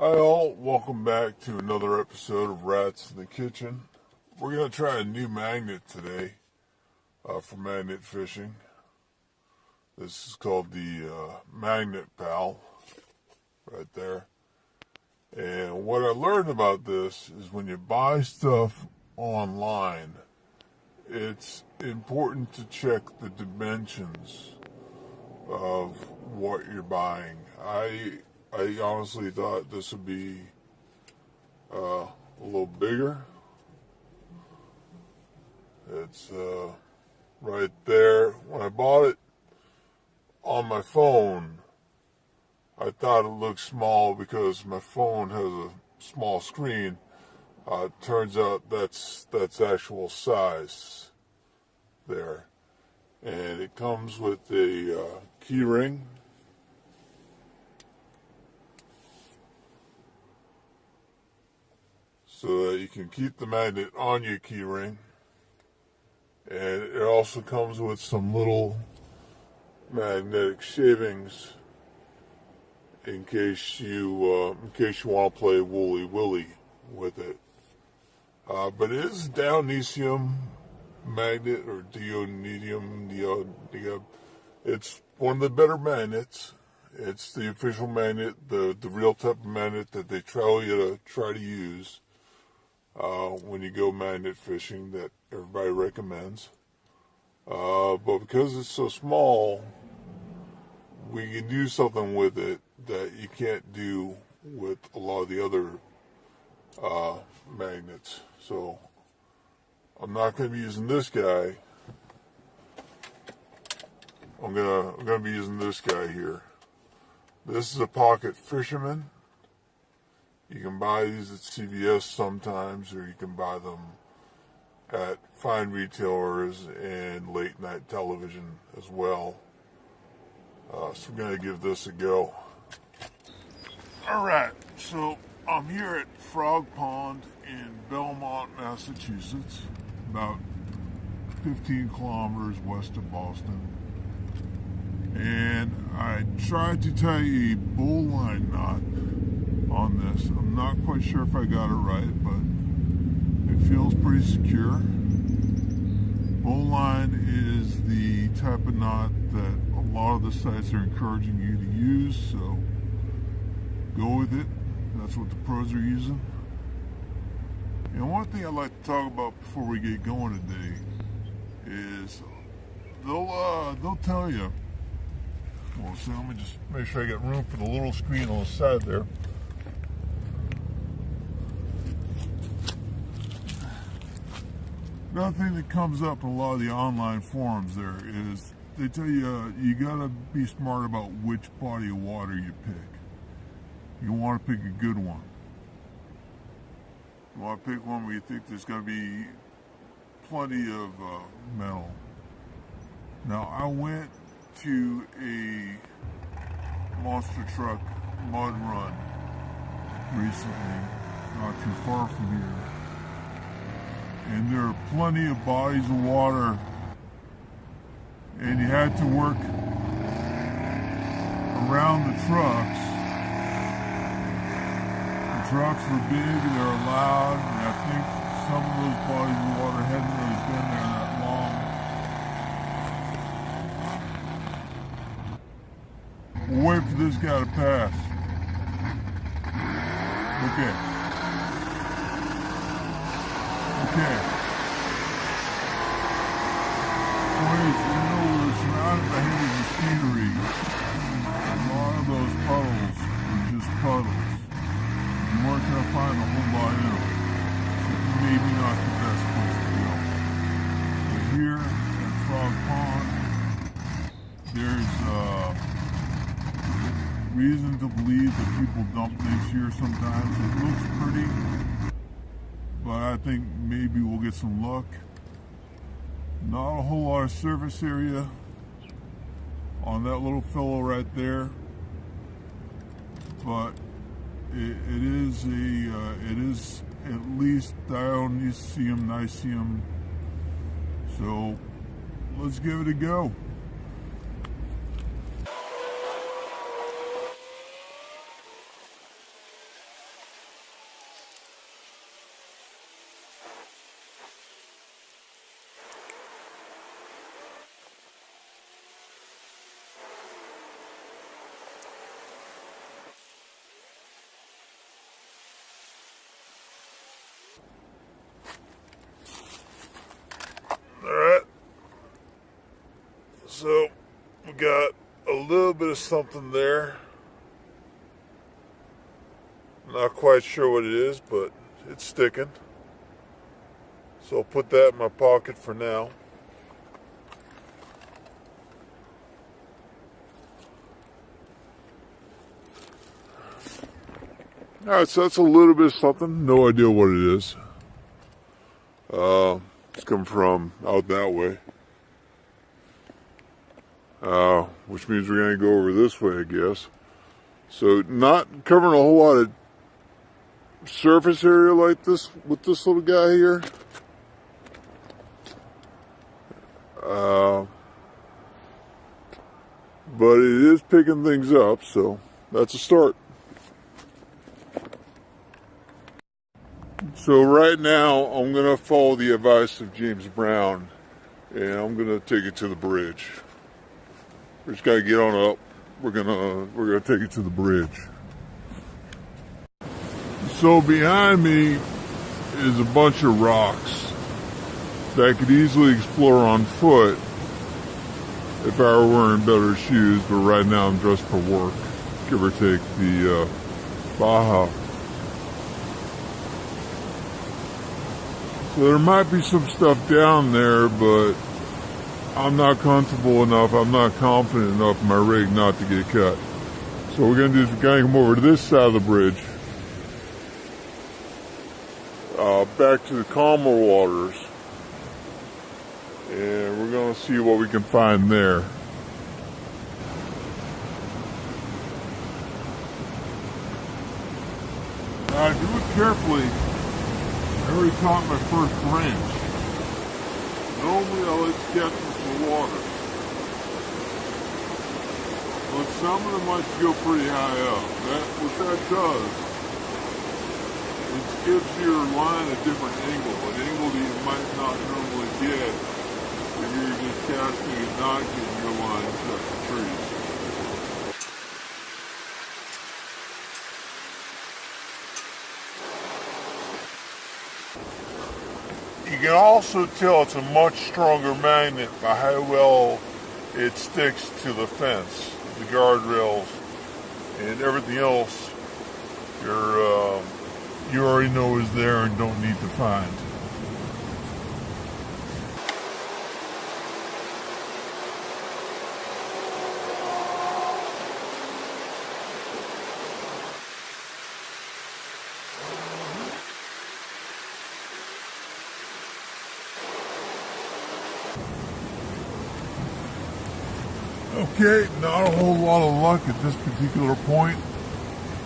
Hi all, welcome back to another episode of Rats in the Kitchen. We're going to try a new magnet today for magnet fishing. This is called the Magnet Pal, right there. And what I learned about this is when you buy stuff online, it's important to check the dimensions of what you're buying. I honestly thought this would be a little bigger. It's right there. When I bought it on my phone, I thought it looked small because my phone has a small screen. Turns out that's actual size there. And it comes with a key ring. So that you can keep the magnet on your key ring. And it also comes with some little magnetic shavings in case you want to play Wooly Willy with it. But it is a Dionysium magnet, or Dionysium. It's one of the better magnets. It's the official magnet, the real type of magnet that they tell you to try to use when you go magnet fishing, that everybody recommends. But because it's so small, we can do something with it that you can't do with a lot of the other magnets. So I'm not going to be using this guy. I'm gonna be using this guy here. This is a pocket Fisherman. You can buy these at CVS sometimes, or you can buy them at fine retailers and late night television as well. So we're going to give this a go. Alright, so I'm here at Frog Pond in Belmont, Massachusetts, about 15 kilometers west of Boston. And I tried to tie a bowline knot on this. I'm not quite sure if I got it right, but it feels pretty secure. Bowline is the type of knot that a lot of the sites are encouraging you to use, so go with it. That's what the pros are using. And one thing I'd like to talk about before we get going today is they'll tell you. Well, so let me just make sure I get room for the little screen on the side there. Another thing that comes up in a lot of the online forums there is they tell you you gotta be smart about which body of water you pick. You want to pick a good one. You want to pick one where you think there's going to be plenty of metal. Now, I went to a monster truck mud run recently, not too far from here. And there are plenty of bodies of water, and you had to work around the trucks. The trucks were big, they were loud, and I think some of those bodies of water hadn't really been there that long. We'll wait for this guy to pass. Okay. We're surrounded by heavy machinery. A lot of those puddles are just puddles. You weren't going to find a whole lot in them. So maybe not the best place to go. But here at Frog Pond, there's reason to believe that people dump things here sometimes. It looks pretty, but I think maybe we'll get some luck. Not a whole lot of surface area on that little fellow right there, but it is at least Dionysium. So let's give it a go. So we got a little bit of something there. Not quite sure what it is, but it's sticking. So I'll put that in my pocket for now. Alright, so that's a little bit of something. No idea what it is. It's coming from out that way. Which means we're going to go over this way, I guess. So not covering a whole lot of surface area like this with this little guy here. But it is picking things up, so that's a start. So right now, I'm going to follow the advice of James Brown, and I'm going to take it to the bridge. We just got to get on up. We're gonna take it to the bridge. So behind me is a bunch of rocks that I could easily explore on foot if I were wearing better shoes, but right now I'm dressed for work, give or take the Baja. So there might be some stuff down there, but I'm not comfortable enough, I'm not confident enough in my rig not to get cut. So what we're going to do is we're going to come over to this side of the bridge, back to the calmer waters, and we're going to see what we can find there. Now, if you look carefully, I already caught my first branch. Normally I let catch the water, but some of them like to go pretty high up. What that does, it gives your line a different angle, an angle that you might not normally get if you're just casting and not getting your line touch the trees. You can also tell it's a much stronger magnet by how well it sticks to the fence, the guardrails, and everything else you already know is there and don't need to find. Okay, not a whole lot of luck at this particular point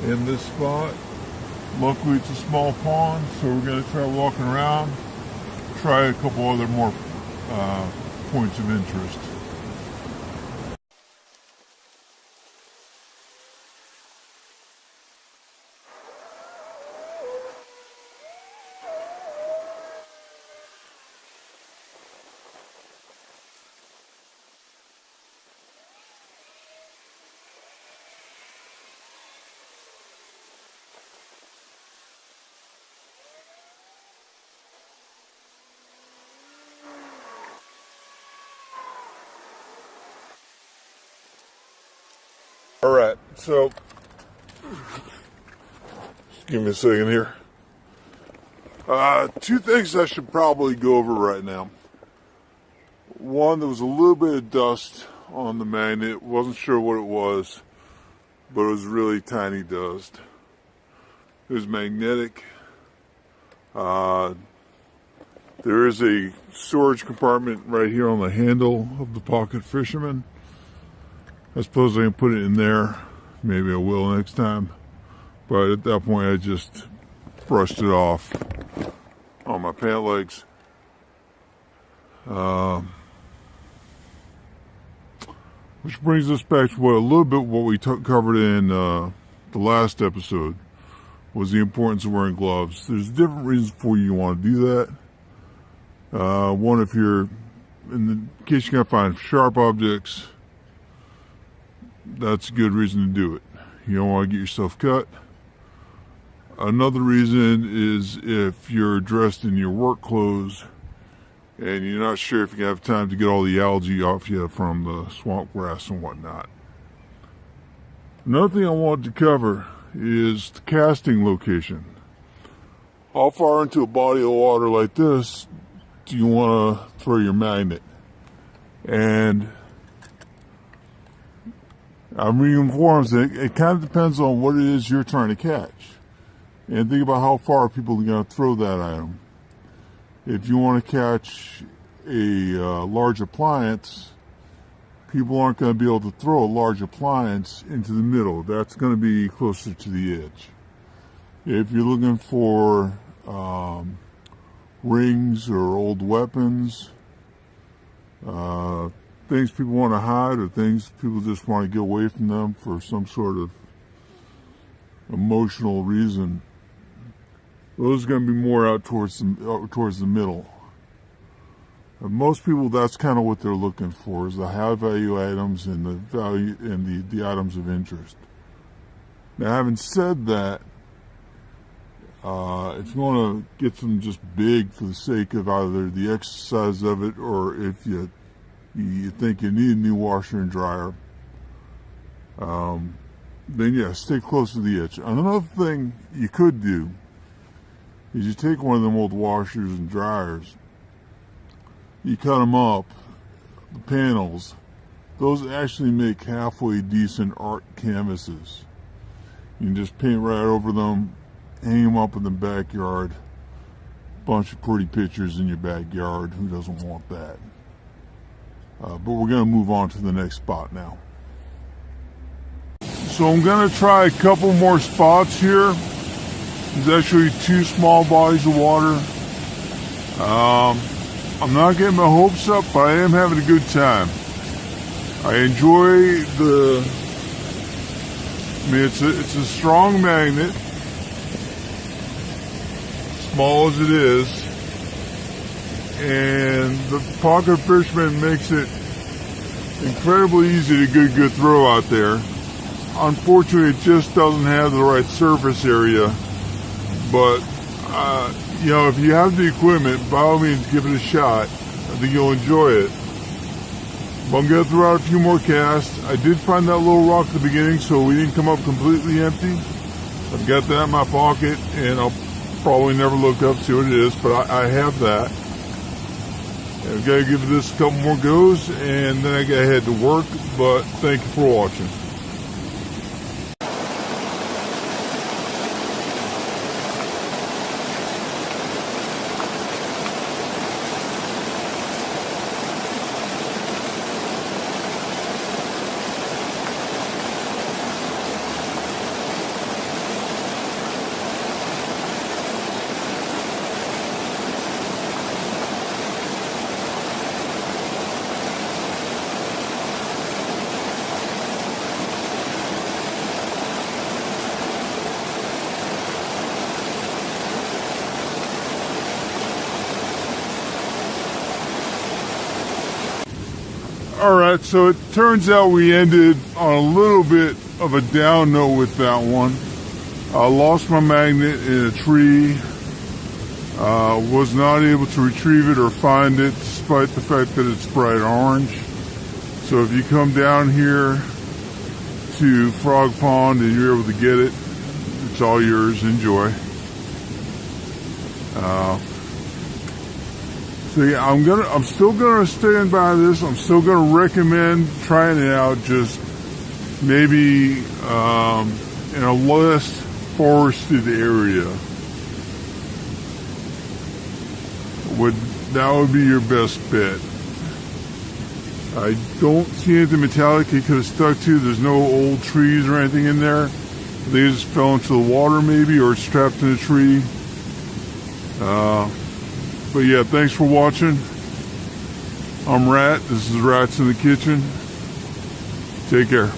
in this spot. Luckily it's a small pond, so we're going to try walking around, try a couple other more points of interest. Alright, so, just give me a second here. Two things I should probably go over right now. One, there was a little bit of dust on the magnet. Wasn't sure what it was, but it was really tiny dust. It was magnetic. There is a storage compartment right here on the handle of the Pocket Fisherman. I suppose I can put it in there. Maybe I will next time. But at that point I just brushed it off on my pant legs. Which brings us back to a little bit what we covered in the last episode, was the importance of wearing gloves. There's different reasons for you want to do that. One, if you're, in case you're going to find sharp objects, that's a good reason to do it. You don't want to get yourself cut. Another reason is if you're dressed in your work clothes and you're not sure if you have time to get all the algae off you from the swamp grass and whatnot. Another thing I wanted to cover is the casting location. How far into a body of water like this do you want to throw your magnet? And I'm reading forums that it kind of depends on what it is you're trying to catch. And think about how far people are going to throw that item. If you want to catch a large appliance, people aren't going to be able to throw a large appliance into the middle. That's going to be closer to the edge. If you're looking for rings or old weapons, things people want to hide, or things people just want to get away from them for some sort of emotional reason, those are going to be more out towards the middle. Most people, that's kind of what they're looking for, is the high value items and the value and the items of interest. Now, having said that, if you want to get them just big for the sake of either the exercise of it, or if you think you need a new washer and dryer, then yeah, stay close to the edge. Another thing you could do is you take one of them old washers and dryers, you cut them up, the panels, those actually make halfway decent art canvases. You can just paint right over them, hang them up in the backyard, bunch of pretty pictures in your backyard. Who doesn't want that? But we're going to move on to the next spot now. So I'm going to try a couple more spots here. There's actually 2 small bodies of water. I'm not getting my hopes up, but I am having a good time. I enjoy it's a strong magnet, small as it is, and the pocket Fisherman makes it incredibly easy to get a good throw out there. Unfortunately, it just doesn't have the right surface area, but if you have the equipment, by all means, give it a shot. I think you'll enjoy it. But I'm going to throw out a few more casts. I did find that little rock at the beginning, so we didn't come up completely empty. I've got that in my pocket, and I'll probably never look up to see what it is, but I have that. And I've got to give this a couple more goes, and then I got to head to work. But thank you for watching. Alright, so it turns out we ended on a little bit of a down note with that one. I lost my magnet in a tree. Was not able to retrieve it or find it, despite the fact that it's bright orange. So if you come down here to Frog Pond and you're able to get it, it's all yours. Enjoy. So yeah, I'm still gonna stand by this. I'm still gonna recommend trying it out, just maybe in a less forested area. That would be your best bet. I don't see anything metallic he could have stuck to. There's no old trees or anything in there. They just fell into the water maybe, or it's trapped in a tree. But yeah, thanks for watching. I'm Rat. This is Rats in the Kitchen. Take care.